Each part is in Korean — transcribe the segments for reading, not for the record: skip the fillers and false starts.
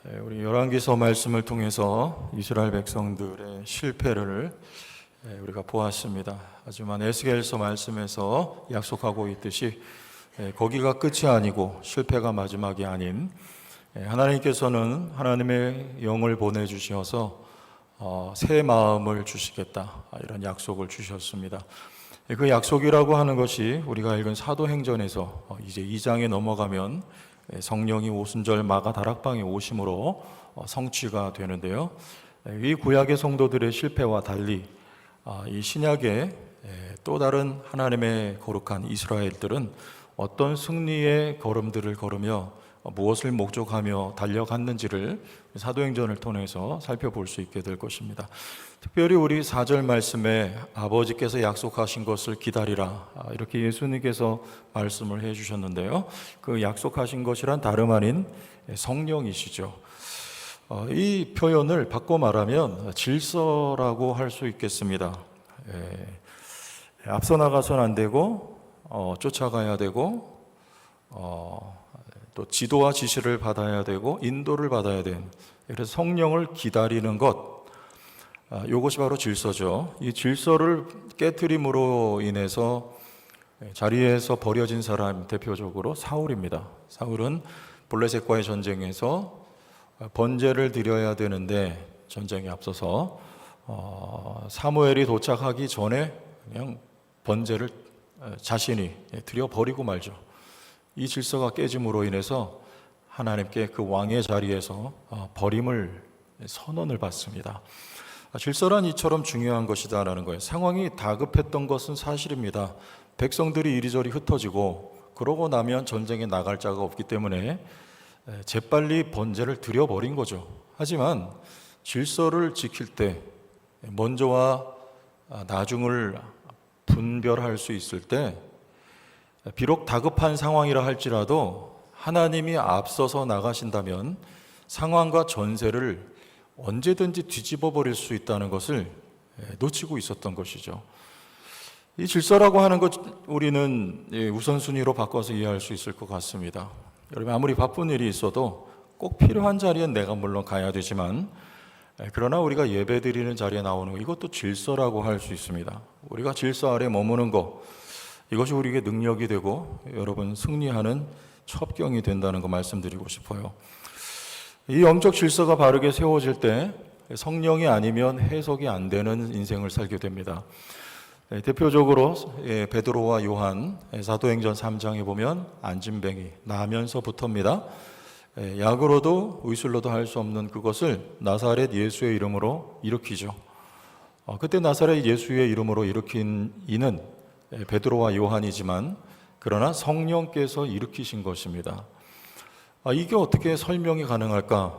우리 열왕기서 말씀을 통해서 이스라엘 백성들의 실패를 우리가 보았습니다. 하지만 에스겔서 말씀에서 약속하고 있듯이 거기가 끝이 아니고 실패가 마지막이 아닌 하나님께서는 하나님의 영을 보내주셔서 새 마음을 주시겠다, 이런 약속을 주셨습니다. 그 약속이라고 하는 것이 우리가 읽은 사도행전에서 이제 2장에 넘어가면 성령이 오순절 마가 다락방에 오심으로 성취가 되는데요. 이 구약의 성도들의 실패와 달리 이 신약의 또 다른 하나님의 거룩한 이스라엘들은 어떤 승리의 걸음들을 걸으며 무엇을 목적하며 달려갔는지를 사도행전을 통해서 살펴볼 수 있게 될 것입니다. 특별히 우리 4절 말씀에 아버지께서 약속하신 것을 기다리라, 이렇게 예수님께서 말씀을 해주셨는데요. 그 약속하신 것이란 다름 아닌 성령이시죠. 이 표현을 바꿔 말하면 질서라고 할 수 있겠습니다. 앞서 나가서는 안 되고 쫓아가야 되고 또 지도와 지시를 받아야 되고 인도를 받아야 되는, 그래서 성령을 기다리는 것, 이것이 바로 질서죠. 이 질서를 깨트림으로 인해서 자리에서 버려진 사람, 대표적으로 사울입니다. 사울은 블레셋과의 전쟁에서 번제를 드려야 되는데 전쟁에 앞서서 사무엘이 도착하기 전에 그냥 번제를 자신이 드려버리고 말죠. 이 질서가 깨짐으로 인해서 하나님께 그 왕의 자리에서 버림을 선언을 받습니다. 질서란 이처럼 중요한 것이다라는 거예요. 상황이 다급했던 것은 사실입니다. 백성들이 이리저리 흩어지고 그러고 나면 전쟁에 나갈 자가 없기 때문에 재빨리 번제를 드려버린 거죠. 하지만 질서를 지킬 때 먼저와 나중을 분별할 수 있을 때 비록 다급한 상황이라 할지라도 하나님이 앞서서 나가신다면 상황과 전세를 언제든지 뒤집어 버릴 수 있다는 것을 놓치고 있었던 것이죠. 이 질서라고 하는 것 우리는 우선순위로 바꿔서 이해할 수 있을 것 같습니다. 여러분, 아무리 바쁜 일이 있어도 꼭 필요한 자리엔 내가 물론 가야 되지만, 그러나 우리가 예배드리는 자리에 나오는 것, 이것도 질서라고 할 수 있습니다. 우리가 질서 아래 머무는 것, 이것이 우리에게 능력이 되고 여러분 승리하는 첩경이 된다는 거 말씀드리고 싶어요. 이 영적 질서가 바르게 세워질 때 성령이 아니면 해석이 안 되는 인생을 살게 됩니다. 대표적으로 베드로와 요한 사도행전 3장에 보면 안진뱅이 나면서부터입니다. 약으로도 의술로도 할 수 없는 그것을 나사렛 예수의 이름으로 일으키죠. 그때 나사렛 예수의 이름으로 일으킨 이는 베드로와 요한이지만 그러나 성령께서 일으키신 것입니다. 이게 어떻게 설명이 가능할까?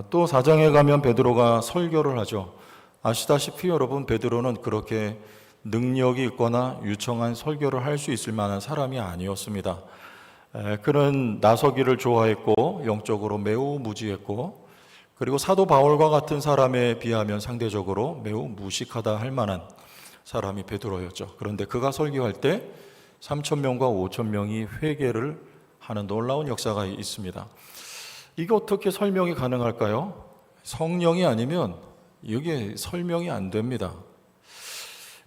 또 4장에 가면 베드로가 설교를 하죠. 아시다시피 여러분, 베드로는 그렇게 능력이 있거나 유청한 설교를 할 수 있을 만한 사람이 아니었습니다. 그는 나서기를 좋아했고 영적으로 매우 무지했고, 그리고 사도 바울과 같은 사람에 비하면 상대적으로 매우 무식하다 할 만한 사람이 베드로였죠. 그런데 그가 설교할 때 3,000명과 5,000명이 회개를 하는 놀라운 역사가 있습니다. 이게 어떻게 설명이 가능할까요? 성령이 아니면 이게 설명이 안 됩니다.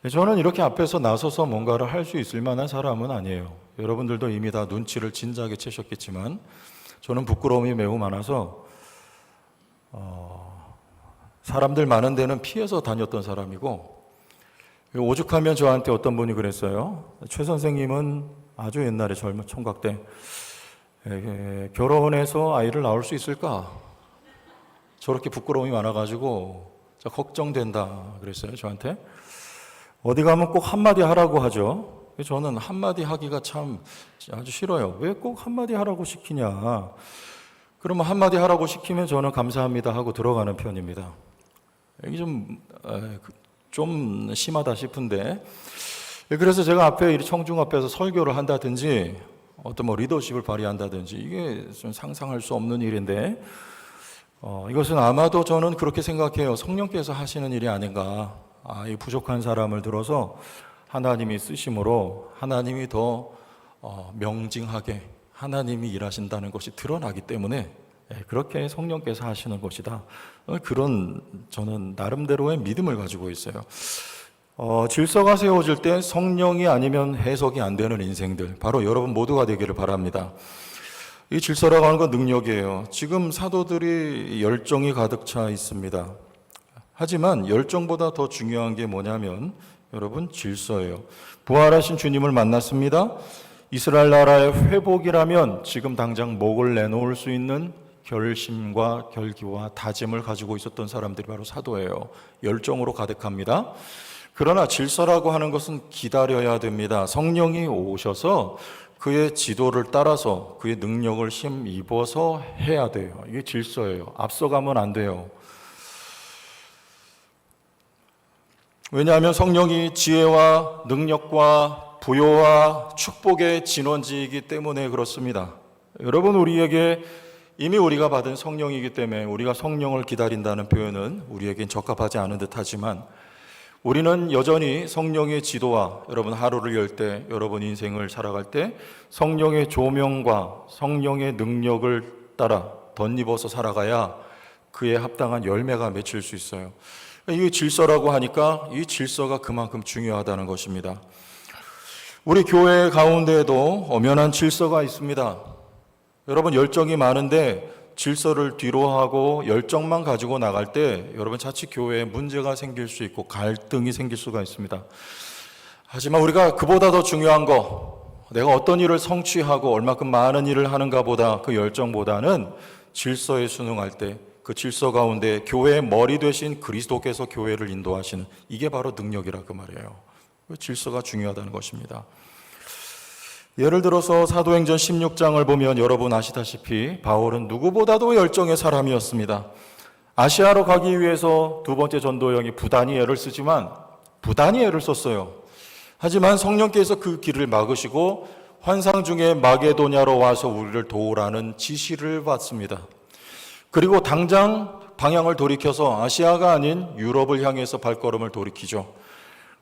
저는 이렇게 앞에서 나서서 뭔가를 할 수 있을 만한 사람은 아니에요. 여러분들도 이미 다 눈치를 진작에 채셨겠지만 저는 부끄러움이 매우 많아서 사람들 많은 데는 피해서 다녔던 사람이고, 오죽하면 저한테 어떤 분이 그랬어요. 최 선생님은 아주 옛날에 젊은 총각 때 결혼해서 아이를 낳을 수 있을까? 저렇게 부끄러움이 많아가지고 걱정된다 그랬어요, 저한테. 어디 가면 꼭 한마디 하라고 하죠. 저는 한마디 하기가 참 아주 싫어요. 왜 꼭 한마디 하라고 시키냐. 그러면 한마디 하라고 시키면 저는 감사합니다 하고 들어가는 편입니다. 이게 좀 심하다 싶은데, 그래서 제가 앞에 청중 앞에서 설교를 한다든지 어떤 리더십을 발휘한다든지 이게 좀 상상할 수 없는 일인데, 이것은 아마도 저는 그렇게 생각해요. 성령께서 하시는 일이 아닌가. 이 부족한 사람을 들어서 하나님이 쓰심으로 하나님이 더 명징하게 하나님이 일하신다는 것이 드러나기 때문에 그렇게 성령께서 하시는 것이다. 그런 저는 나름대로의 믿음을 가지고 있어요. 질서가 세워질 때 성령이 아니면 해석이 안 되는 인생들, 바로 여러분 모두가 되기를 바랍니다. 이 질서라고 하는 건 능력이에요. 지금 사도들이 열정이 가득 차 있습니다. 하지만 열정보다 더 중요한 게 뭐냐면 여러분 질서예요. 부활하신 주님을 만났습니다. 이스라엘 나라의 회복이라면 지금 당장 목을 내놓을 수 있는 결심과 결기와 다짐을 가지고 있었던 사람들이 바로 사도예요. 열정으로 가득합니다. 그러나 질서라고 하는 것은 기다려야 됩니다. 성령이 오셔서 그의 지도를 따라서 그의 능력을 힘입어서 해야 돼요. 이게 질서예요. 앞서가면 안 돼요. 왜냐하면 성령이 지혜와 능력과 부요와 축복의 진원지이기 때문에 그렇습니다. 여러분, 우리에게 이미 우리가 받은 성령이기 때문에 우리가 성령을 기다린다는 표현은 우리에겐 적합하지 않은 듯하지만 우리는 여전히 성령의 지도와 여러분 하루를 열 때, 여러분 인생을 살아갈 때 성령의 조명과 성령의 능력을 따라 덧입어서 살아가야 그에 합당한 열매가 맺힐 수 있어요. 이 질서라고 하니까 이 질서가 그만큼 중요하다는 것입니다. 우리 교회 가운데에도 엄연한 질서가 있습니다. 여러분 열정이 많은데 질서를 뒤로 하고 열정만 가지고 나갈 때 여러분 자칫 교회에 문제가 생길 수 있고 갈등이 생길 수가 있습니다. 하지만 우리가 그보다 더 중요한 거, 내가 어떤 일을 성취하고 얼마큼 많은 일을 하는가 보다 그 열정보다는 질서에 순응할 때 그 질서 가운데 교회의 머리 되신 그리스도께서 교회를 인도하시는 이게 바로 능력이라 그 말이에요. 질서가 중요하다는 것입니다. 예를 들어서 사도행전 16장을 보면 여러분 아시다시피 바울은 누구보다도 열정의 사람이었습니다. 아시아로 가기 위해서 두 번째 전도여행이 부단히 애를 쓰지만 부단히 애를 썼어요. 하지만 성령께서 그 길을 막으시고 환상 중에 마게도냐로 와서 우리를 도우라는 지시를 받습니다. 그리고 당장 방향을 돌이켜서 아시아가 아닌 유럽을 향해서 발걸음을 돌이키죠.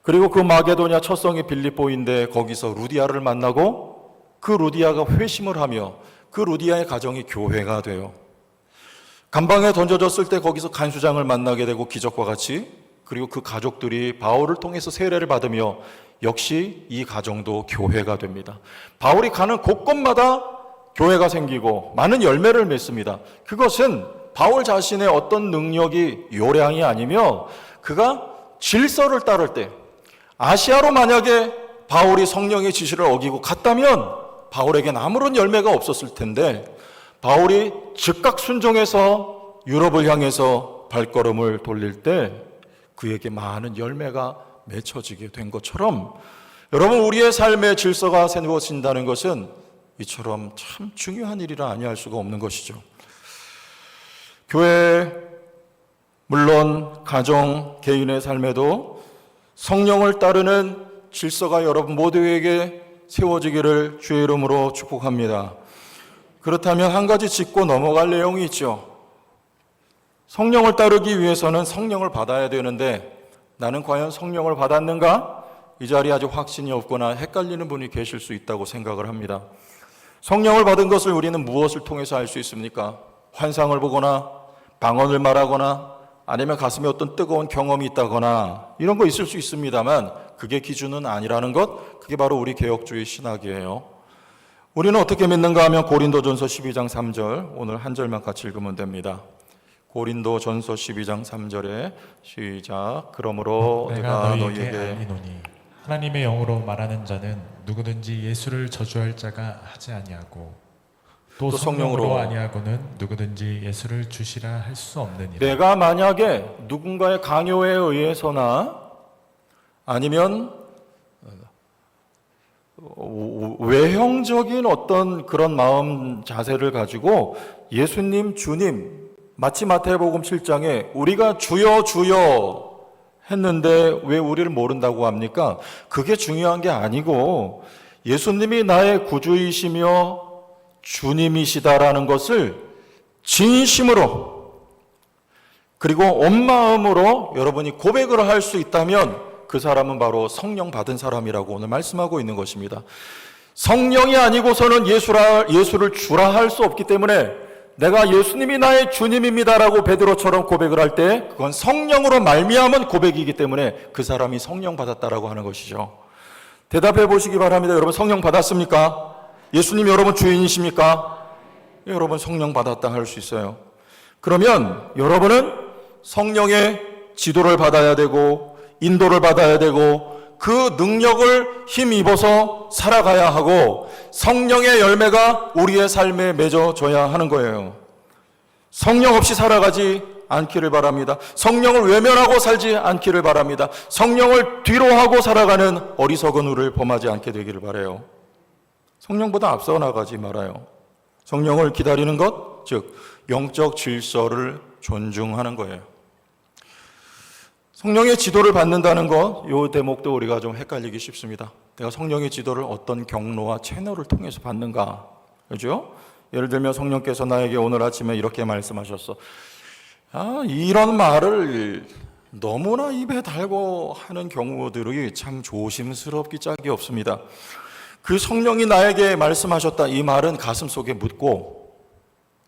그리고 그 마게도냐 첫 성이 빌립보인데 거기서 루디아를 만나고 그 루디아가 회심을 하며 그 루디아의 가정이 교회가 돼요. 감방에 던져졌을 때 거기서 간수장을 만나게 되고 기적과 같이, 그리고 그 가족들이 바울을 통해서 세례를 받으며 역시 이 가정도 교회가 됩니다. 바울이 가는 곳곳마다 교회가 생기고 많은 열매를 맺습니다. 그것은 바울 자신의 어떤 능력이 요량이 아니며 그가 질서를 따를 때, 아시아로 만약에 바울이 성령의 지시를 어기고 갔다면 바울에겐 아무런 열매가 없었을 텐데 바울이 즉각 순종해서 유럽을 향해서 발걸음을 돌릴 때 그에게 많은 열매가 맺혀지게 된 것처럼 여러분 우리의 삶의 질서가 세워진다는 것은 이처럼 참 중요한 일이라 아니할 수가 없는 것이죠. 교회, 물론 가정, 개인의 삶에도 성령을 따르는 질서가 여러분 모두에게 세워지기를 주의 이름으로 축복합니다. 그렇다면 한 가지 짚고 넘어갈 내용이 있죠. 성령을 따르기 위해서는 성령을 받아야 되는데 나는 과연 성령을 받았는가? 이 자리에 아직 확신이 없거나 헷갈리는 분이 계실 수 있다고 생각을 합니다. 성령을 받은 것을 우리는 무엇을 통해서 알 수 있습니까? 환상을 보거나 방언을 말하거나 아니면 가슴에 어떤 뜨거운 경험이 있다거나 이런 거 있을 수 있습니다만 그게 기준은 아니라는 것, 그게 바로 우리 개혁주의 신학이에요. 우리는 어떻게 믿는가 하면 고린도전서 12장 3절, 오늘 한 절만 같이 읽으면 됩니다. 고린도전서 12장 3절에 시작. 그러므로 내가 너희에게 알리노니 하나님의 영으로 말하는 자는 누구든지 예수를 저주할 자가 하지 아니하고 또 성령으로 아니하고는 누구든지 예수를 주시라 할 수 없느니라. 내가 만약에 누군가의 강요에 의해서나 아니면 외형적인 어떤 그런 마음 자세를 가지고 예수님, 주님, 마치 마태복음 7장에 우리가 주여 주여 했는데 왜 우리를 모른다고 합니까? 그게 중요한 게 아니고 예수님이 나의 구주이시며 주님이시다라는 것을 진심으로 그리고 온 마음으로 여러분이 고백을 할 수 있다면 그 사람은 바로 성령 받은 사람이라고 오늘 말씀하고 있는 것입니다. 성령이 아니고서는 예수를 주라 할 수 없기 때문에 내가 예수님이 나의 주님입니다라고 베드로처럼 고백을 할 때 그건 성령으로 말미암은 고백이기 때문에 그 사람이 성령 받았다라고 하는 것이죠. 대답해 보시기 바랍니다. 여러분 성령 받았습니까? 예수님 여러분 주인이십니까? 여러분 성령 받았다 할 수 있어요. 그러면 여러분은 성령의 지도를 받아야 되고 인도를 받아야 되고 그 능력을 힘입어서 살아가야 하고 성령의 열매가 우리의 삶에 맺어져야 하는 거예요. 성령 없이 살아가지 않기를 바랍니다. 성령을 외면하고 살지 않기를 바랍니다. 성령을 뒤로 하고 살아가는 어리석은 우를 범하지 않게 되기를 바라요. 성령보다 앞서 나가지 말아요. 성령을 기다리는 것, 즉 영적 질서를 존중하는 거예요. 성령의 지도를 받는다는 것, 이 대목도 우리가 좀 헷갈리기 쉽습니다. 내가 성령의 지도를 어떤 경로와 채널을 통해서 받는가, 그죠? 예를 들면 성령께서 나에게 오늘 아침에 이렇게 말씀하셨어. 이런 말을 너무나 입에 달고 하는 경우들이 참 조심스럽기 짝이 없습니다. 그 성령이 나에게 말씀하셨다, 이 말은 가슴속에 묻고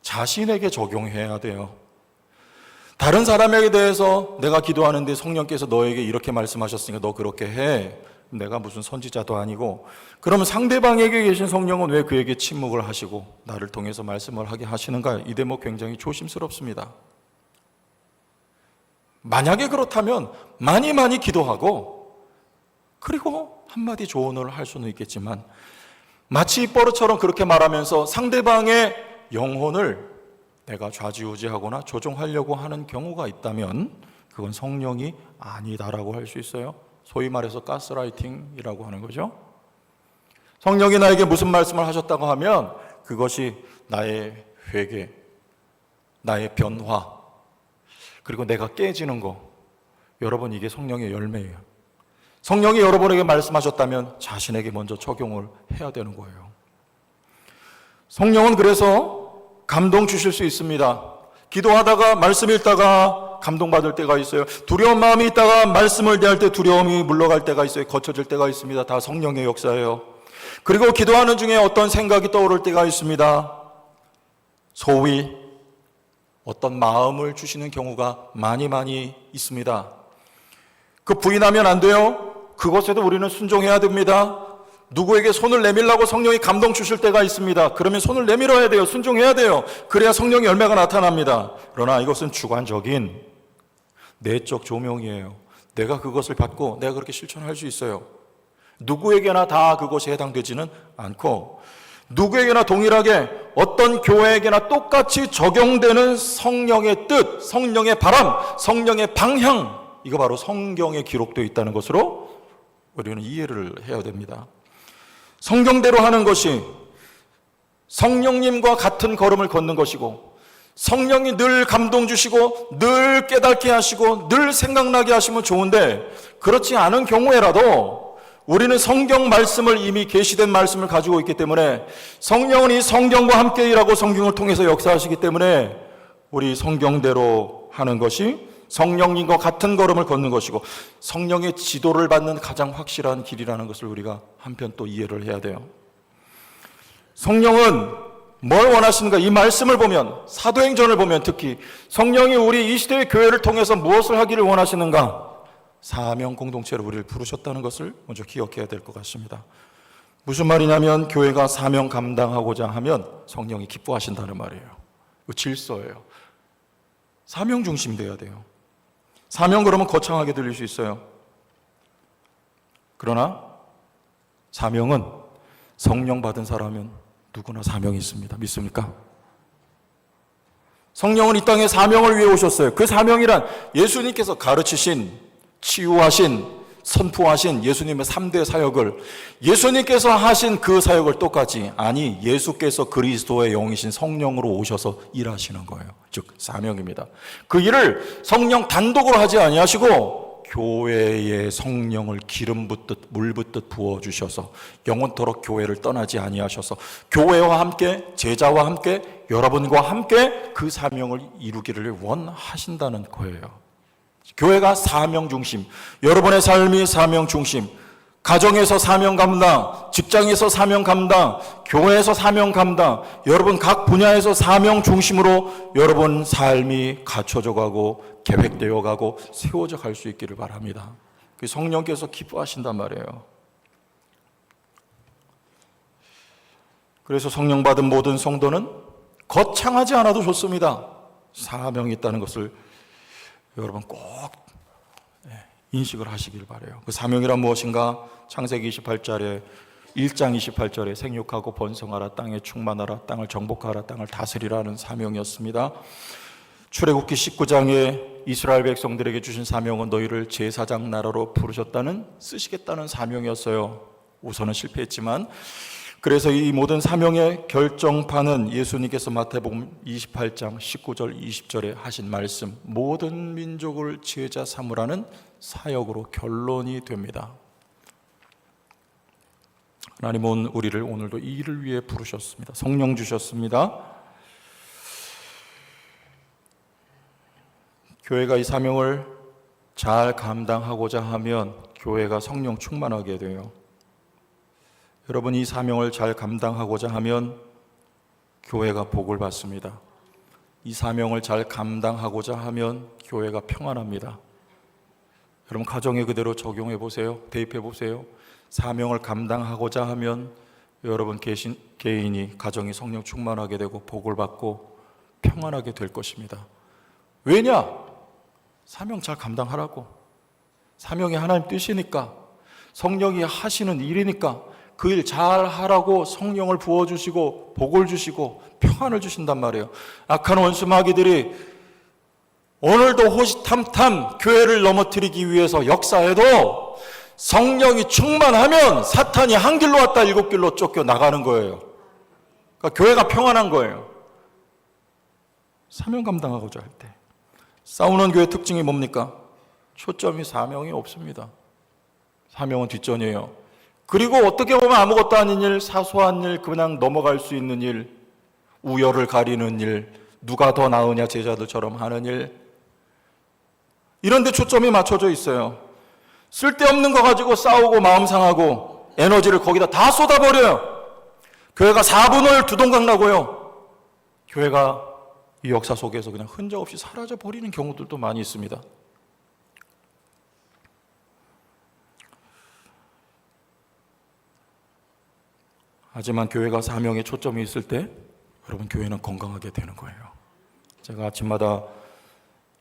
자신에게 적용해야 돼요. 다른 사람에게 대해서 내가 기도하는데 성령께서 너에게 이렇게 말씀하셨으니까 너 그렇게 해. 내가 무슨 선지자도 아니고. 그러면 상대방에게 계신 성령은 왜 그에게 침묵을 하시고 나를 통해서 말씀을 하게 하시는가? 이 대목 굉장히 조심스럽습니다. 만약에 그렇다면 많이 기도하고 그리고 한마디 조언을 할 수는 있겠지만 마치 입버릇처럼 그렇게 말하면서 상대방의 영혼을 내가 좌지우지하거나 조종하려고 하는 경우가 있다면 그건 성령이 아니다라고 할 수 있어요. 소위 말해서 가스라이팅이라고 하는 거죠. 성령이 나에게 무슨 말씀을 하셨다고 하면 그것이 나의 회개, 나의 변화, 그리고 내가 깨지는 거. 여러분, 이게 성령의 열매예요. 성령이 여러분에게 말씀하셨다면 자신에게 먼저 적용을 해야 되는 거예요. 성령은 그래서 감동 주실 수 있습니다. 기도하다가 말씀 읽다가 감동받을 때가 있어요. 두려운 마음이 있다가 말씀을 대할 때 두려움이 물러갈 때가 있어요. 거쳐질 때가 있습니다. 다 성령의 역사예요. 그리고 기도하는 중에 어떤 생각이 떠오를 때가 있습니다. 소위 어떤 마음을 주시는 경우가 많이 있습니다. 그 부인하면 안 돼요. 그것에도 우리는 순종해야 됩니다. 누구에게 손을 내밀라고 성령이 감동 주실 때가 있습니다. 그러면 손을 내밀어야 돼요. 순종해야 돼요. 그래야 성령의 열매가 나타납니다. 그러나 이것은 주관적인 내적 조명이에요. 내가 그것을 받고 내가 그렇게 실천할 수 있어요. 누구에게나 다 그것이 해당되지는 않고 누구에게나 동일하게 어떤 교회에게나 똑같이 적용되는 성령의 뜻, 성령의 바람, 성령의 방향, 이거 바로 성경에 기록되어 있다는 것으로 우리는 이해를 해야 됩니다. 성경대로 하는 것이 성령님과 같은 걸음을 걷는 것이고 성령이 늘 감동 주시고 늘 깨닫게 하시고 늘 생각나게 하시면 좋은데 그렇지 않은 경우에라도 우리는 성경 말씀을 이미 계시된 말씀을 가지고 있기 때문에 성령은 이 성경과 함께 일하고 성경을 통해서 역사하시기 때문에 우리 성경대로 하는 것이 성령님과 같은 걸음을 걷는 것이고 성령의 지도를 받는 가장 확실한 길이라는 것을 우리가 한편 또 이해를 해야 돼요. 성령은 뭘 원하시는가? 이 말씀을 보면, 사도행전을 보면 특히 성령이 우리 이 시대의 교회를 통해서 무엇을 하기를 원하시는가? 사명 공동체로 우리를 부르셨다는 것을 먼저 기억해야 될 것 같습니다. 무슨 말이냐면 교회가 사명 감당하고자 하면 성령이 기뻐하신다는 말이에요. 그 질서예요. 사명 중심 돼야 돼요. 사명 그러면 거창하게 들릴 수 있어요. 그러나 사명은 성령 받은 사람은 누구나 사명이 있습니다. 믿습니까? 성령은 이 땅에 사명을 위해 오셨어요. 그 사명이란 예수님께서 가르치신, 치유하신, 선포하신 예수님의 3대 사역을 예수님께서 하신 그 사역을 똑같이, 아니 예수께서 그리스도의 영이신 성령으로 오셔서 일하시는 거예요. 즉 사명입니다. 그 일을 성령 단독으로 하지 아니하시고 교회에 성령을 기름 붓듯 물 붓듯 부어주셔서 영원토록 교회를 떠나지 아니하셔서 교회와 함께 제자와 함께 여러분과 함께 그 사명을 이루기를 원하신다는 거예요. 교회가 사명 중심, 여러분의 삶이 사명 중심, 가정에서 사명 감당, 직장에서 사명 감당, 교회에서 사명 감당, 여러분 각 분야에서 사명 중심으로 여러분 삶이 갖춰져 가고 계획되어 가고 세워져 갈 수 있기를 바랍니다. 그 성령께서 기뻐하신단 말이에요. 그래서 성령 받은 모든 성도는 거창하지 않아도 좋습니다. 사명이 있다는 것을 여러분 꼭 인식을 하시길 바라요. 그 사명이란 무엇인가? 창세기 28절에 1장 28절에 생육하고 번성하라, 땅에 충만하라, 땅을 정복하라, 땅을 다스리라는 사명이었습니다. 출애굽기 19장에 이스라엘 백성들에게 주신 사명은 너희를 제사장 나라로 부르셨다는, 쓰시겠다는 사명이었어요. 우선은 실패했지만, 그래서 이 모든 사명의 결정판은 예수님께서 마태복음 28장 19절 20절에 하신 말씀, 모든 민족을 제자 삼으라는 사역으로 결론이 됩니다. 하나님은 우리를 오늘도 이 일을 위해 부르셨습니다. 성령 주셨습니다. 교회가 이 사명을 잘 감당하고자 하면 교회가 성령 충만하게 돼요. 여러분, 이 사명을 잘 감당하고자 하면 교회가 복을 받습니다. 이 사명을 잘 감당하고자 하면 교회가 평안합니다. 여러분, 가정에 그대로 적용해 보세요. 대입해 보세요. 사명을 감당하고자 하면 여러분 개인이, 가정이 성령 충만하게 되고 복을 받고 평안하게 될 것입니다. 왜냐? 사명 잘 감당하라고. 사명이 하나님 뜻이니까, 성령이 하시는 일이니까 그 일 잘 하라고 성령을 부어주시고 복을 주시고 평안을 주신단 말이에요. 악한 원수 마귀들이 오늘도 호시탐탐 교회를 넘어뜨리기 위해서 역사해도 성령이 충만하면 사탄이 한 길로 왔다 일곱 길로 쫓겨 나가는 거예요. 그러니까 교회가 평안한 거예요. 사명 감당하고자 할 때. 싸우는 교회 특징이 뭡니까? 초점이 사명이 없습니다. 사명은 뒷전이에요. 그리고 어떻게 보면 아무것도 아닌 일, 사소한 일, 그냥 넘어갈 수 있는 일, 우열을 가리는 일, 누가 더 나으냐 제자들처럼 하는 일, 이런 데 초점이 맞춰져 있어요. 쓸데없는 거 가지고 싸우고 마음 상하고 에너지를 거기다 다 쏟아버려요. 교회가 4분을 두동강 나고요. 교회가 이 역사 속에서 그냥 흔적 없이 사라져 버리는 경우들도 많이 있습니다. 하지만 교회가 사명에 초점이 있을 때 여러분 교회는 건강하게 되는 거예요. 제가 아침마다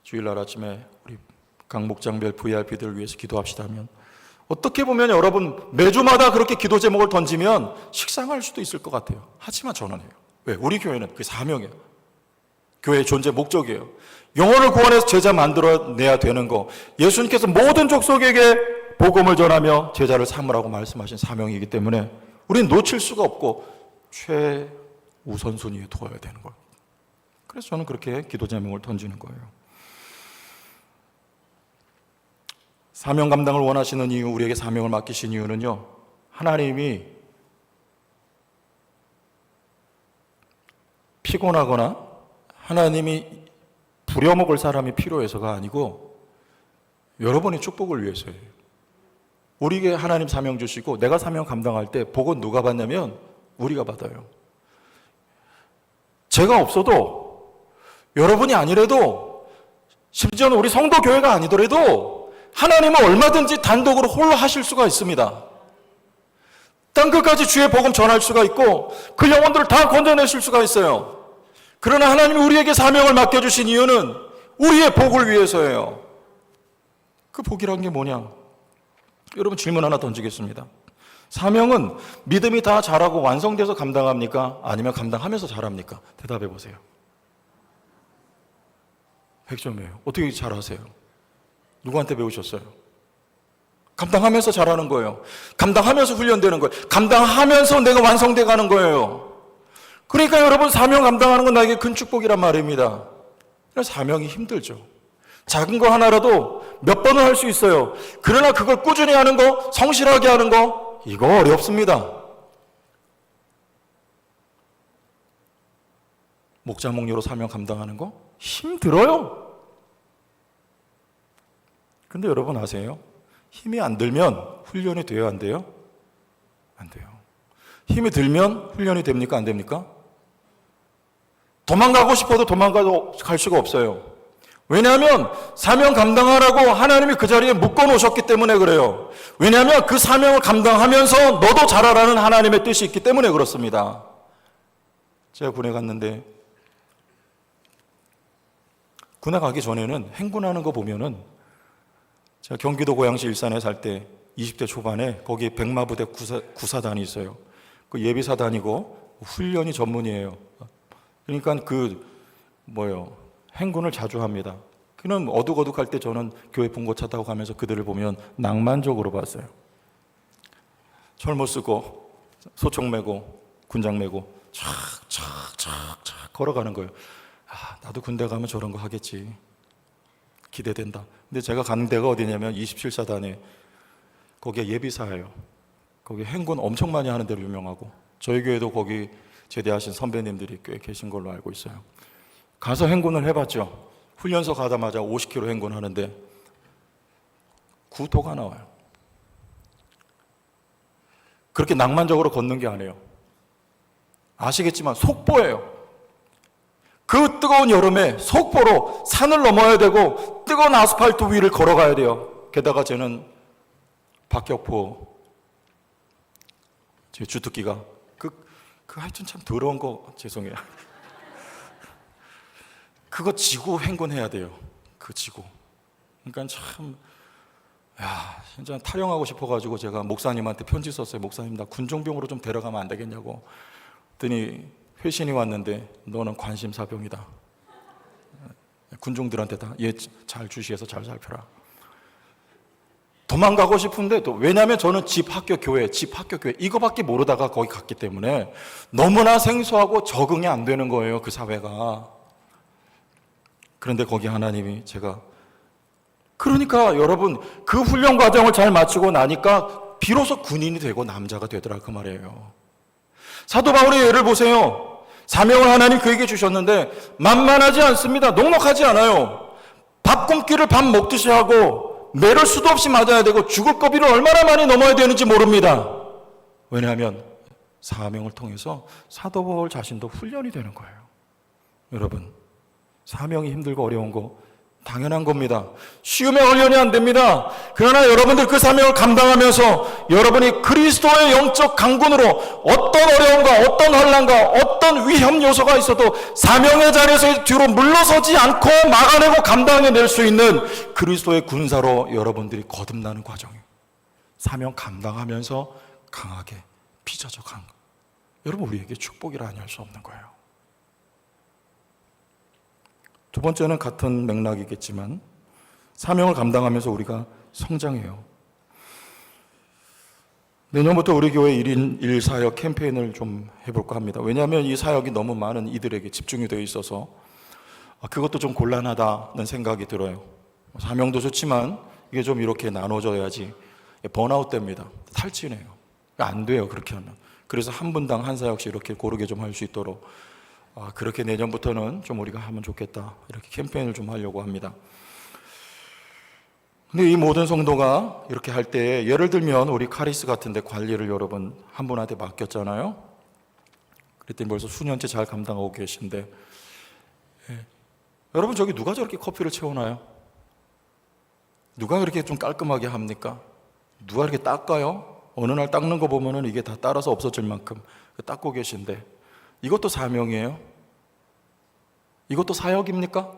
주일날 아침에 우리 각 목장별 VIP들을 위해서 기도합시다 하면 어떻게 보면 여러분 매주마다 그렇게 기도 제목을 던지면 식상할 수도 있을 것 같아요. 하지만 저는 해요. 왜? 우리 교회는 그게 사명이에요. 교회의 존재 목적이에요. 영혼을 구원해서 제자 만들어내야 되는 거, 예수님께서 모든 족속에게 복음을 전하며 제자를 삼으라고 말씀하신 사명이기 때문에 우리는 놓칠 수가 없고 최우선순위에 두어야 되는 거예요. 그래서 저는 그렇게 기도 제목을 던지는 거예요. 사명 감당을 원하시는 이유, 우리에게 사명을 맡기신 이유는요, 하나님이 피곤하거나 하나님이 부려먹을 사람이 필요해서가 아니고 여러분의 축복을 위해서예요. 우리에게 하나님 사명 주시고 내가 사명 감당할 때 복은 누가 받냐면 우리가 받아요. 제가 없어도, 여러분이 아니래도, 심지어는 우리 성도 교회가 아니더라도 하나님은 얼마든지 단독으로 홀로 하실 수가 있습니다. 땅끝까지 주의 복음 전할 수가 있고 그 영혼들을 다 건져내실 수가 있어요. 그러나 하나님이 우리에게 사명을 맡겨주신 이유는 우리의 복을 위해서예요. 그 복이란 게 뭐냐? 여러분, 질문 하나 던지겠습니다. 사명은 믿음이 다 자라고 완성돼서 감당합니까? 아니면 감당하면서 잘합니까? 대답해 보세요. 100점이에요. 어떻게 잘하세요? 누구한테 배우셨어요? 감당하면서 잘하는 거예요. 감당하면서 훈련되는 거예요. 감당하면서 내가 완성돼 가는 거예요. 그러니까 여러분, 사명 감당하는 건 나에게 큰 축복이란 말입니다. 사명이 힘들죠. 작은 거 하나라도 몇 번을 할 수 있어요. 그러나 그걸 꾸준히 하는 거, 성실하게 하는 거, 이거 어렵습니다. 목자 목료로 사명 감당하는 거 힘들어요. 근데 여러분 아세요? 힘이 안 들면 훈련이 돼요, 안 돼요? 안 돼요. 힘이 들면 훈련이 됩니까, 안 됩니까? 도망가고 싶어도 도망가도 갈 수가 없어요. 왜냐하면 사명 감당하라고 하나님이 그 자리에 묶어 놓으셨기 때문에 그래요. 왜냐하면 그 사명을 감당하면서 너도 잘하라는 하나님의 뜻이 있기 때문에 그렇습니다. 제가 군에 갔는데 군에 가기 전에는 행군하는 거 보면은 제가 경기도 고양시 일산에 살 때 20대 초반에 거기 백마부대 구사단이 있어요. 그 예비사단이고 훈련이 전문이에요. 그러니까 행군을 자주 합니다. 그는 어둑어둑할 때 저는 교회 분고차 타고 가면서 그들을 보면 낭만적으로 봤어요. 철모 쓰고 소총 메고 군장 메고 착착착착 걸어가는 거예요. 나도 군대 가면 저런 거 하겠지. 기대된다. 근데 제가 가는 데가 어디냐면 27사단에 거기에 예비사예요. 거기 행군 엄청 많이 하는 데로 유명하고 저희 교회도 거기 제대하신 선배님들이 꽤 계신 걸로 알고 있어요. 가서 행군을 해봤죠. 훈련소 가자마자 50km 행군하는데 구토가 나와요. 그렇게 낭만적으로 걷는 게 아니에요. 아시겠지만 속보예요. 그 뜨거운 여름에 속보로 산을 넘어야 되고 뜨거운 아스팔트 위를 걸어가야 돼요. 게다가 저는 박격포 제 주특기가 하여튼 참 더러운 거 죄송해요. 그거 지고 행군해야 돼요. 그 지고. 그러니까 참 진짜 탈영하고 싶어가지고 제가 목사님한테 편지 썼어요. 목사님 나 군종병으로 좀 데려가면 안 되겠냐고. 그랬더니 회신이 왔는데 너는 관심사병이다. 군종들한테 다 얘 잘 주시해서 잘 살펴라. 도망가고 싶은데 또 왜냐하면 저는 집 학교 교회 이거밖에 모르다가 거기 갔기 때문에 너무나 생소하고 적응이 안 되는 거예요. 그 사회가. 그런데 거기 하나님이 그러니까 여러분 그 훈련 과정을 잘 마치고 나니까 비로소 군인이 되고 남자가 되더라 그 말이에요. 사도 바울의 예를 보세요. 사명을 하나님 그에게 주셨는데 만만하지 않습니다. 넉넉하지 않아요. 밥 굶기를 밥 먹듯이 하고 매를 수도 없이 맞아야 되고 죽을 거리를 얼마나 많이 넘어야 되는지 모릅니다. 왜냐하면 사명을 통해서 사도 바울 자신도 훈련이 되는 거예요. 여러분 사명이 힘들고 어려운 거 당연한 겁니다. 쉬우면 훈련이 안 됩니다. 그러나 여러분들 그 사명을 감당하면서 여러분이 그리스도의 영적 강군으로 어떤 어려움과 어떤 환난과 어떤 위험 요소가 있어도 사명의 자리에서 뒤로 물러서지 않고 막아내고 감당해낼 수 있는 그리스도의 군사로 여러분들이 거듭나는 과정이에요. 사명 감당하면서 강하게 빚어져 간 거. 여러분 우리에게 축복이라 아니할 수 없는 거예요. 두 번째는 같은 맥락이겠지만 사명을 감당하면서 우리가 성장해요. 내년부터 우리 교회 1인 1사역 캠페인을 좀 해볼까 합니다. 왜냐하면 이 사역이 너무 많은 이들에게 집중이 되어 있어서 그것도 좀 곤란하다는 생각이 들어요. 사명도 좋지만 이게 좀 이렇게 나눠져야지 번아웃 됩니다. 탈진해요. 안 돼요 그렇게 하면. 그래서 한 분당 한 사역씩 이렇게 고르게 좀 할 수 있도록 그렇게 내년부터는 좀 우리가 하면 좋겠다. 이렇게 캠페인을 좀 하려고 합니다. 근데 이 모든 성도가 이렇게 할 때 예를 들면 우리 카리스 같은데 관리를 여러분 한 분한테 맡겼잖아요. 그랬더니 벌써 수년째 잘 감당하고 계신데 여러분 저기 누가 저렇게 커피를 채우나요? 누가 그렇게 좀 깔끔하게 합니까? 누가 이렇게 닦아요? 어느 날 닦는 거 보면은 이게 다 따라서 없어질 만큼 닦고 계신데 이것도 사명이에요? 이것도 사역입니까?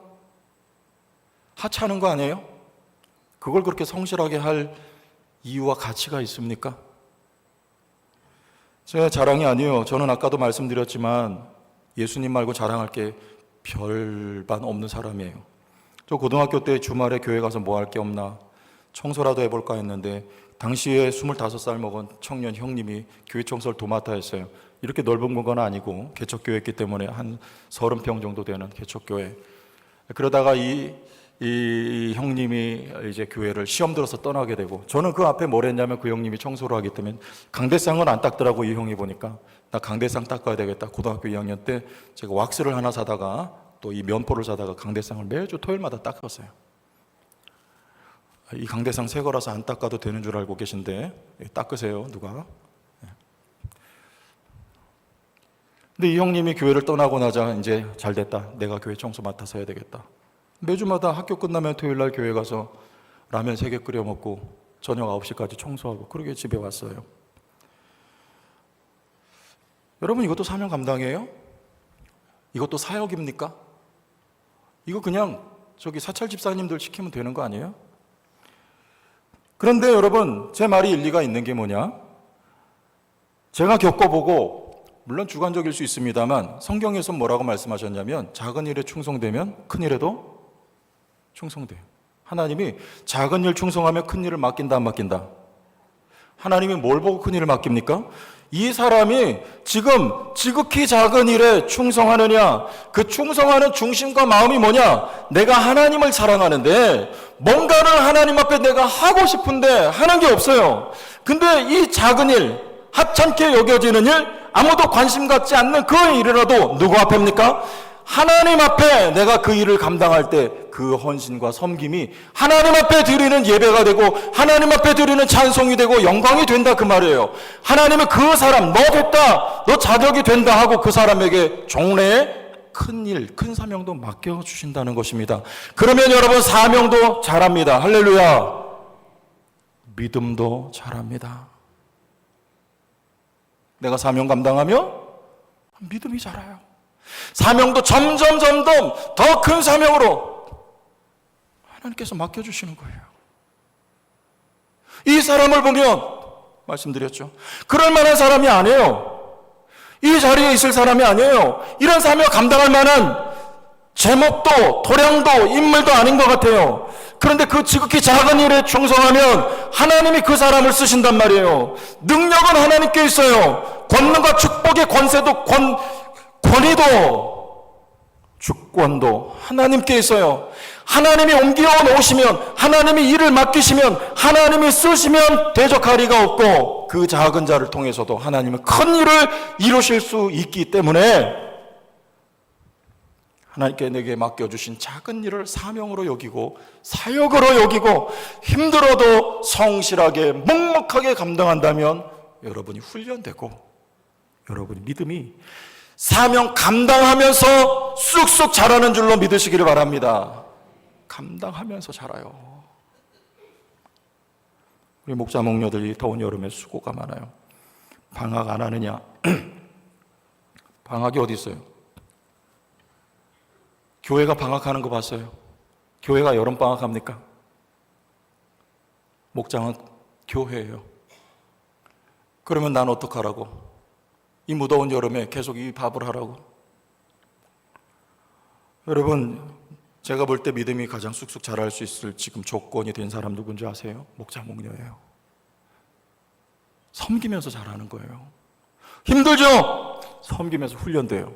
하찮은 거 아니에요? 그걸 그렇게 성실하게 할 이유와 가치가 있습니까? 제가 자랑이 아니에요. 저는 아까도 말씀드렸지만 예수님 말고 자랑할 게 별반 없는 사람이에요. 저 고등학교 때 주말에 교회 가서 뭐 할 게 없나 청소라도 해볼까 했는데 당시에 25살 먹은 청년 형님이 교회 청소를 도맡아 했어요. 이렇게 넓은 공간은 아니고 개척교회였기 때문에 한 30평 정도 되는 개척교회. 그러다가 이 형님이 이제 교회를 시험 들어서 떠나게 되고 저는 그 앞에 뭘 했냐면 그 형님이 청소를 하기 때문에 강대상은 안 닦더라고. 이 형이 보니까 나 강대상 닦아야 되겠다. 고등학교 2학년 때 제가 왁스를 하나 사다가 또 이 면포를 사다가 강대상을 매주 토요일마다 닦았어요. 이 강대상 새 거라서 안 닦아도 되는 줄 알고 계신데 닦으세요, 누가. 근데 이 형님이 교회를 떠나고 나자 이제 잘 됐다, 내가 교회 청소 맡아서 해야 되겠다. 매주마다 학교 끝나면 토요일 날 교회 가서 라면 3개 끓여 먹고 저녁 9시까지 청소하고 그러게 집에 왔어요. 여러분, 이것도 사명 감당이에요? 이것도 사역입니까? 이거 그냥 저기 사찰 집사님들 시키면 되는 거 아니에요? 그런데 여러분, 제 말이 일리가 있는 게 뭐냐? 제가 겪어보고, 물론 주관적일 수 있습니다만 성경에서 뭐라고 말씀하셨냐면 작은 일에 충성되면 큰 일에도 충성돼요. 하나님이 작은 일 충성하면 큰 일을 맡긴다 안 맡긴다? 하나님이 뭘 보고 큰 일을 맡깁니까? 이 사람이 지금 지극히 작은 일에 충성하느냐, 그 충성하는 중심과 마음이 뭐냐? 내가 하나님을 사랑하는데 뭔가를 하나님 앞에 내가 하고 싶은데 하는 게 없어요. 근데 이 작은 일, 하찮게 여겨지는 일, 아무도 관심 갖지 않는 그 일이라도 누구 앞입니까? 하나님 앞에 내가 그 일을 감당할 때 그 헌신과 섬김이 하나님 앞에 드리는 예배가 되고 하나님 앞에 드리는 찬송이 되고 영광이 된다, 그 말이에요. 하나님은 그 사람, 너 됐다, 너 자격이 된다 하고 그 사람에게 종래에 큰 일, 큰 사명도 맡겨주신다는 것입니다. 그러면 여러분, 사명도 잘합니다. 할렐루야. 믿음도 잘합니다. 내가 사명 감당하며 믿음이 자라요. 사명도 점점 더 큰 사명으로 하나님께서 맡겨주시는 거예요. 이 사람을 보면 말씀드렸죠, 그럴 만한 사람이 아니에요. 이 자리에 있을 사람이 아니에요. 이런 사명 감당할 만한 제목도 도량도 인물도 아닌 것 같아요. 그런데 그 지극히 작은 일에 충성하면 하나님이 그 사람을 쓰신단 말이에요. 능력은 하나님께 있어요. 권능과 축복의 권세도 권위도 주권도 하나님께 있어요. 하나님이 옮겨 놓으시면, 하나님이 일을 맡기시면, 하나님이 쓰시면 대적할 리가 없고, 그 작은 자를 통해서도 하나님은 큰 일을 이루실 수 있기 때문에 하나님께 내게 맡겨주신 작은 일을 사명으로 여기고 사역으로 여기고 힘들어도 성실하게 묵묵하게 감당한다면 여러분이 훈련되고 여러분의 믿음이 사명 감당하면서 쑥쑥 자라는 줄로 믿으시기를 바랍니다. 감당하면서 자라요. 우리 목자 목녀들이 더운 여름에 수고가 많아요. 방학 안 하느냐? 방학이 어디 있어요? 교회가 방학하는 거 봤어요? 교회가 여름방학 합니까? 목장은 교회예요. 그러면 난 어떡하라고? 이 무더운 여름에 계속 이 밥을 하라고? 여러분, 제가 볼 때 믿음이 가장 쑥쑥 자랄 수 있을 지금 조건이 된 사람 누군지 아세요? 목자 목녀예요. 섬기면서 자라는 거예요. 힘들죠? 섬기면서 훈련돼요.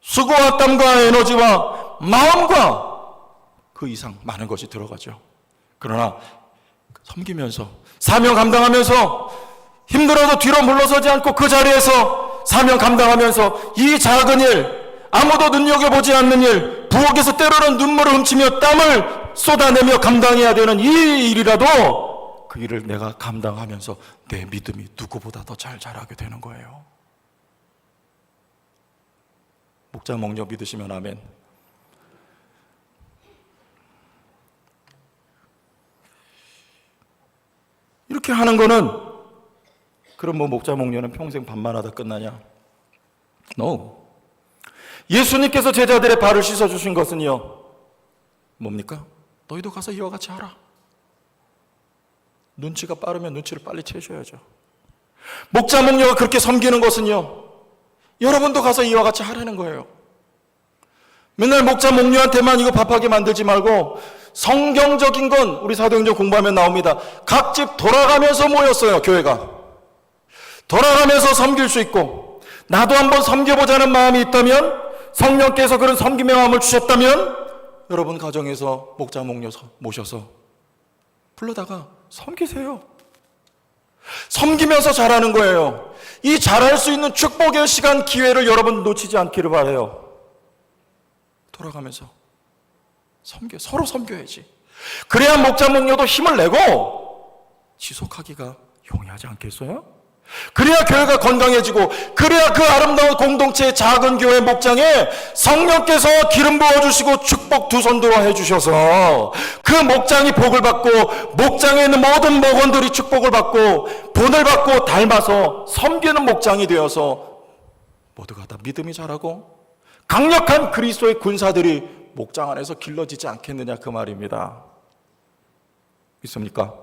수고와 땀과 에너지와 마음과 그 이상 많은 것이 들어가죠. 그러나 섬기면서 사명 감당하면서 힘들어도 뒤로 물러서지 않고 그 자리에서 사명 감당하면서 이 작은 일, 아무도 눈여겨보지 않는 일, 부엌에서 때로는 눈물을 훔치며 땀을 쏟아내며 감당해야 되는 이 일이라도 그 일을 내가 감당하면서 내 믿음이 누구보다 더 잘 자라게 되는 거예요. 목자 목녀 믿으시면 아멘. 이렇게 하는 거는 그럼 뭐 목자 목녀는 평생 밥만 하다 끝나냐? No. 예수님께서 제자들의 발을 씻어주신 것은요, 뭡니까? 너희도 가서 이와 같이 하라. 눈치가 빠르면 눈치를 빨리 채셔야죠. 목자 목녀가 그렇게 섬기는 것은요, 여러분도 가서 이와 같이 하라는 거예요. 맨날 목자 목녀한테만 이거 밥하게 만들지 말고 성경적인 건 우리 사도행전 공부하면 나옵니다. 각 집 돌아가면서 모였어요. 교회가 돌아가면서 섬길 수 있고, 나도 한번 섬겨보자는 마음이 있다면, 성령께서 그런 섬김의 마음을 주셨다면 여러분 가정에서 목자 목녀 모셔서 불러다가 섬기세요. 섬기면서 자라는 거예요. 이 잘할 수 있는 축복의 시간, 기회를 여러분 놓치지 않기를 바라요. 돌아가면서 서로 섬겨야지. 그래야 목자 목녀도 힘을 내고 지속하기가 용이하지 않겠어요? 그래야 교회가 건강해지고, 그래야 그 아름다운 공동체의 작은 교회 목장에 성령께서 기름 부어주시고 축복 두 손 들어 해주셔서 그 목장이 복을 받고, 목장에 있는 모든 목원들이 축복을 받고 본을 받고 닮아서 섬기는 목장이 되어서 모두가 다 믿음이 자라고 강력한 그리스도의 군사들이 목장 안에서 길러지지 않겠느냐, 그 말입니다. 믿습니까?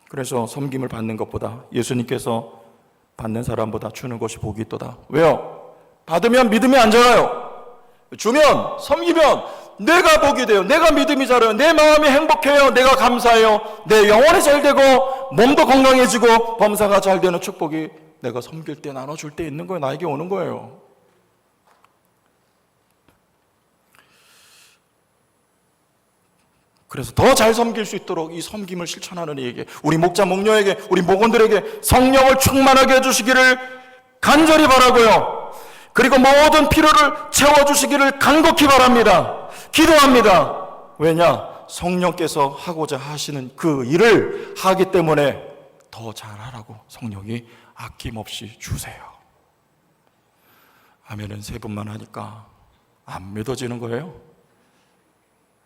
그래서 섬김을 받는 것보다, 예수님께서 받는 사람보다 주는 것이 복이 있도다. 왜요? 받으면 믿음이 안 자라요. 주면, 섬기면 내가 복이 돼요. 내가 믿음이 자라요. 내 마음이 행복해요. 내가 감사해요. 내 영혼이 잘 되고 몸도 건강해지고 범사가 잘 되는 축복이 내가 섬길 때, 나눠줄 때 있는 거예요. 나에게 오는 거예요. 그래서 더 잘 섬길 수 있도록 이 섬김을 실천하는 이에게, 우리 목자 목녀에게, 우리 목원들에게 성령을 충만하게 해주시기를 간절히 바라고요. 그리고 모든 필요를 채워주시기를 간곡히 바랍니다. 기도합니다. 왜냐? 성령께서 하고자 하시는 그 일을 하기 때문에 더 잘하라고 성령이 아낌없이 주세요. 아멘은 세 번만 하니까 안 믿어지는 거예요?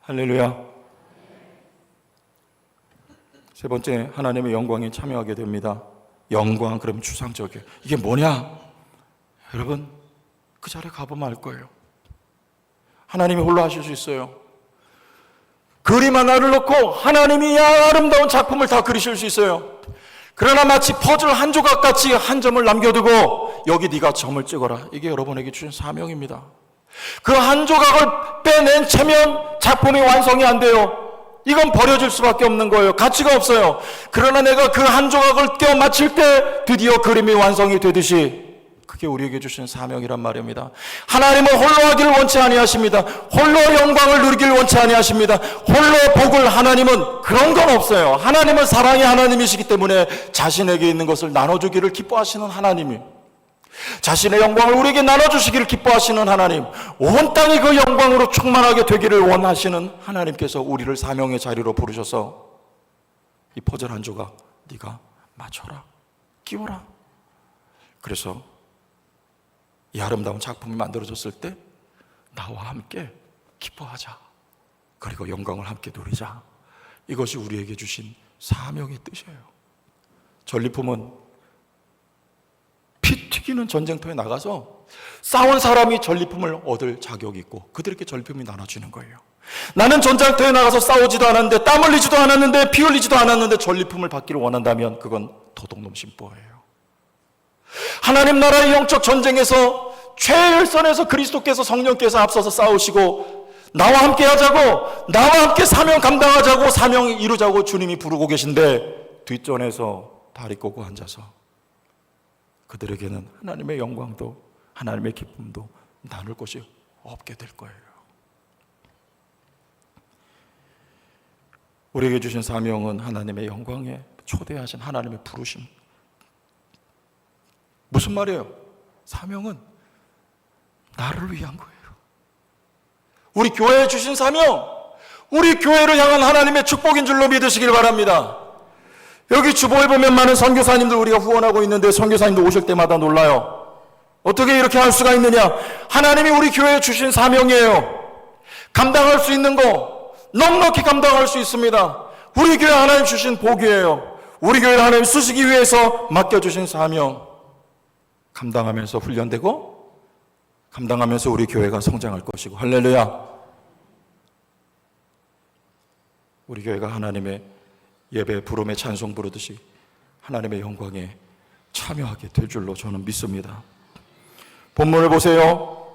할렐루야. 세 번째, 하나님의 영광에 참여하게 됩니다. 영광, 그럼 추상적이에요. 이게 뭐냐? 여러분, 그 자리에 가보면 알 거예요. 하나님이 홀로 하실 수 있어요. 그림 하나를 놓고 하나님이 아름다운 작품을 다 그리실 수 있어요. 그러나 마치 퍼즐 한 조각같이 한 점을 남겨두고 여기 네가 점을 찍어라. 이게 여러분에게 주신 사명입니다. 그 한 조각을 빼낸 채면 작품이 완성이 안 돼요. 이건 버려질 수밖에 없는 거예요. 가치가 없어요. 그러나 내가 그 한 조각을 껴 맞출 때 드디어 그림이 완성이 되듯이, 그게 우리에게 주신 사명이란 말입니다. 하나님은 홀로 하기를 원치 아니하십니다. 홀로 영광을 누리기를 원치 아니하십니다. 홀로 복을, 하나님은 그런 건 없어요. 하나님은 사랑의 하나님이시기 때문에 자신에게 있는 것을 나눠주기를 기뻐하시는 하나님이, 자신의 영광을 우리에게 나눠주시기를 기뻐하시는 하나님, 온 땅이 그 영광으로 충만하게 되기를 원하시는 하나님께서 우리를 사명의 자리로 부르셔서 이 퍼즐 한 조각 네가 맞춰라, 끼워라. 그래서 이 아름다운 작품이 만들어졌을 때 나와 함께 기뻐하자, 그리고 영광을 함께 누리자. 이것이 우리에게 주신 사명의 뜻이에요. 전리품은 피 튀기는 전쟁터에 나가서 싸운 사람이 전리품을 얻을 자격이 있고 그들에게 전리품이 나눠지는 거예요. 나는 전장터에 나가서 싸우지도 않았는데, 땀 흘리지도 않았는데, 피 흘리지도 않았는데 전리품을 받기를 원한다면 그건 도둑놈 심보예요. 하나님 나라의 영적 전쟁에서 최일선에서 그리스도께서, 성령께서 앞서서 싸우시고 나와 함께 하자고, 나와 함께 사명 감당하자고, 사명 이루자고 주님이 부르고 계신데 뒷전에서 다리 꼬고 앉아서 그들에게는 하나님의 영광도 하나님의 기쁨도 나눌 것이 없게 될 거예요. 우리에게 주신 사명은 하나님의 영광에 초대하신 하나님의 부르심. 무슨 말이에요? 사명은 나를 위한 거예요. 우리 교회에 주신 사명, 우리 교회를 향한 하나님의 축복인 줄로 믿으시길 바랍니다. 여기 주보에 보면 많은 선교사님들 우리가 후원하고 있는데 선교사님들 오실 때마다 놀라요. 어떻게 이렇게 할 수가 있느냐? 하나님이 우리 교회에 주신 사명이에요. 감당할 수 있는 거 넉넉히 감당할 수 있습니다. 우리 교회 하나님 주신 복이에요. 우리 교회를 하나님 쓰시기 위해서 맡겨주신 사명, 감당하면서 훈련되고 감당하면서 우리 교회가 성장할 것이고, 할렐루야. 우리 교회가 하나님의 예배 부름에 찬송 부르듯이 하나님의 영광에 참여하게 될 줄로 저는 믿습니다. 본문을 보세요.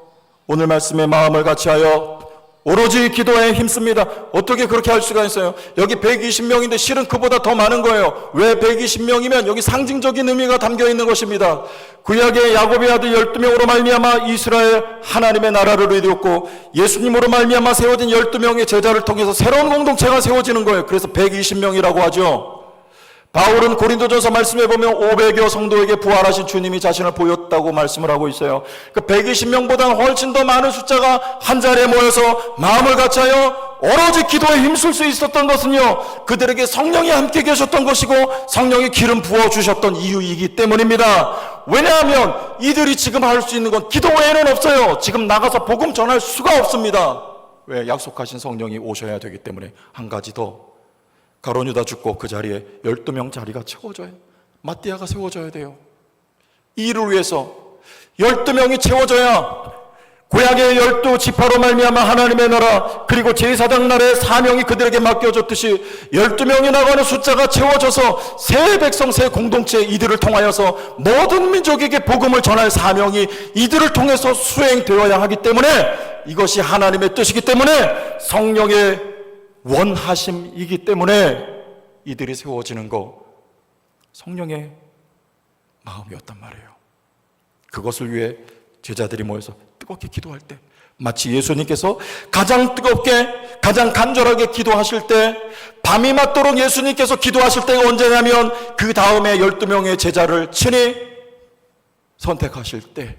오늘 말씀에 마음을 같이하여 오로지 기도에 힘씁니다. 어떻게 그렇게 할 수가 있어요? 여기 120명인데 실은 그보다 더 많은 거예요. 왜 120명이면 여기 상징적인 의미가 담겨 있는 것입니다. 구약의 야곱의 아들 12명으로 말미암아 이스라엘 하나님의 나라를 이루었고, 예수님으로 말미암아 세워진 12명의 제자를 통해서 새로운 공동체가 세워지는 거예요. 그래서 120명이라고 하죠. 바울은 고린도전서 말씀해 보면 500여 성도에게 부활하신 주님이 자신을 보였다고 말씀을 하고 있어요. 그 120명보다 훨씬 더 많은 숫자가 한 자리에 모여서 마음을 같이하여 오로지 기도에 힘쓸 수 있었던 것은요, 그들에게 성령이 함께 계셨던 것이고 성령이 기름 부어주셨던 이유이기 때문입니다. 왜냐하면 이들이 지금 할 수 있는 건 기도 외에는 없어요. 지금 나가서 복음 전할 수가 없습니다. 왜? 약속하신 성령이 오셔야 되기 때문에. 한 가지 더, 가룟 유다 죽고 그 자리에 12명 자리가 채워져요. 마띠아가 세워져야 돼요. 이 일을 위해서 12명이 채워져야 구약의 12지파로 말미암아 하나님의 나라, 그리고 제사장 날의 사명이 그들에게 맡겨졌듯이 12명이 나가는 숫자가 채워져서 새 백성, 새 공동체, 이들을 통하여서 모든 민족에게 복음을 전할 사명이 이들을 통해서 수행되어야 하기 때문에, 이것이 하나님의 뜻이기 때문에, 성령의 원하심이기 때문에 이들이 세워지는 거 성령의 마음이었단 말이에요. 그것을 위해 제자들이 모여서 뜨겁게 기도할 때, 마치 예수님께서 가장 뜨겁게, 가장 간절하게 기도하실 때, 밤이 맞도록 예수님께서 기도하실 때가 언제냐면 그 다음에 12명의 제자를 친히 선택하실 때,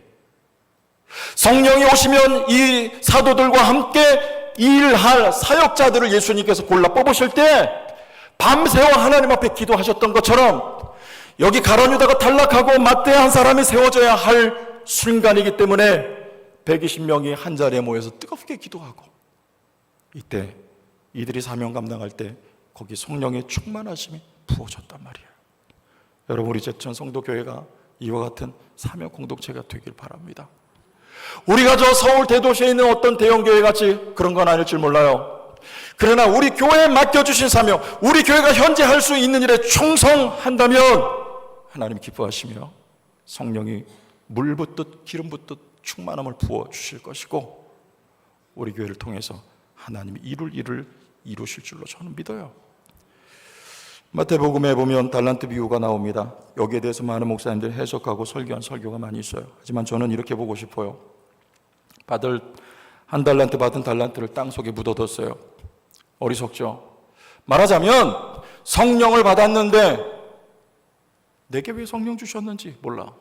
성령이 오시면 이 사도들과 함께 일할 사역자들을 예수님께서 골라 뽑으실 때 밤새워 하나님 앞에 기도하셨던 것처럼 여기 가룟 유다가 탈락하고 마띠아 한 사람이 세워져야 할 순간이기 때문에 120명이 한 자리에 모여서 뜨겁게 기도하고, 이때 이들이 사명 감당할 때 거기 성령의 충만하심이 부어졌단 말이에요. 여러분, 우리 제천 성도교회가 이와 같은 사명 공동체가 되길 바랍니다. 우리가 저 서울 대도시에 있는 어떤 대형교회 같이 그런 건 아닐 줄 몰라요. 그러나 우리 교회에 맡겨주신 사명, 우리 교회가 현재 할 수 있는 일에 충성한다면 하나님 기뻐하시며 성령이 물 붓듯 기름 붓듯 충만함을 부어주실 것이고, 우리 교회를 통해서 하나님이 이룰 일을 이루실 줄로 저는 믿어요. 마태복음에 보면 달란트 비유가 나옵니다. 여기에 대해서 많은 목사님들이 해석하고 설교한 설교가 많이 있어요. 하지만 저는 이렇게 보고 싶어요. 한 달란트 받은 달란트를 땅속에 묻어뒀어요. 어리석죠. 말하자면 성령을 받았는데 내게 왜 성령 주셨는지 몰라.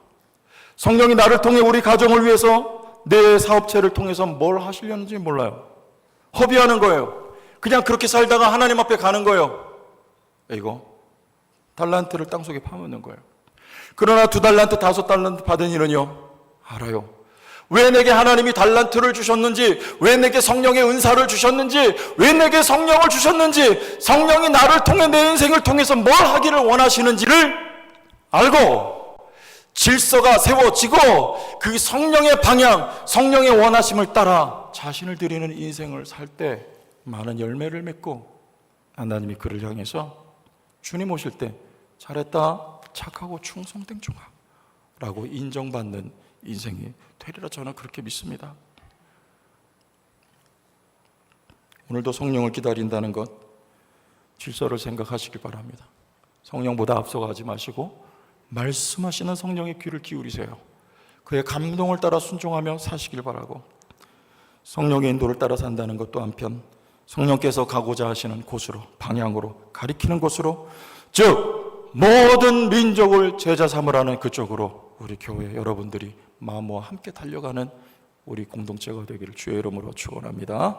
성령이 나를 통해 우리 가정을 위해서, 내 사업체를 통해서 뭘 하시려는지 몰라요. 허비하는 거예요. 그냥 그렇게 살다가 하나님 앞에 가는 거예요. 이거 달란트를 땅속에 파묻는 거예요. 그러나 2달란트, 5달란트 받은 이는요, 알아요. 왜 내게 하나님이 달란트를 주셨는지, 왜 내게 성령의 은사를 주셨는지, 왜 내게 성령을 주셨는지, 성령이 나를 통해 내 인생을 통해서 뭘 하기를 원하시는지를 알고 질서가 세워지고 그 성령의 방향, 성령의 원하심을 따라 자신을 드리는 인생을 살 때 많은 열매를 맺고, 하나님이 그를 향해서 주님 오실 때 잘했다, 착하고 충성된 종아 라고 인정받는 인생이 되리라 저는 그렇게 믿습니다. 오늘도 성령을 기다린다는 것, 질서를 생각하시기 바랍니다. 성령보다 앞서가지 마시고 말씀하시는 성령의 귀를 기울이세요. 그의 감동을 따라 순종하며 사시길 바라고, 성령의 인도를 따라 산다는 것도 한편 성령께서 가고자 하시는 곳으로, 방향으로, 가리키는 곳으로, 즉 모든 민족을 제자 삼으라는 그쪽으로 우리 교회 여러분들이 마음과 함께 달려가는 우리 공동체가 되기를 주의 이름으로 축원합니다.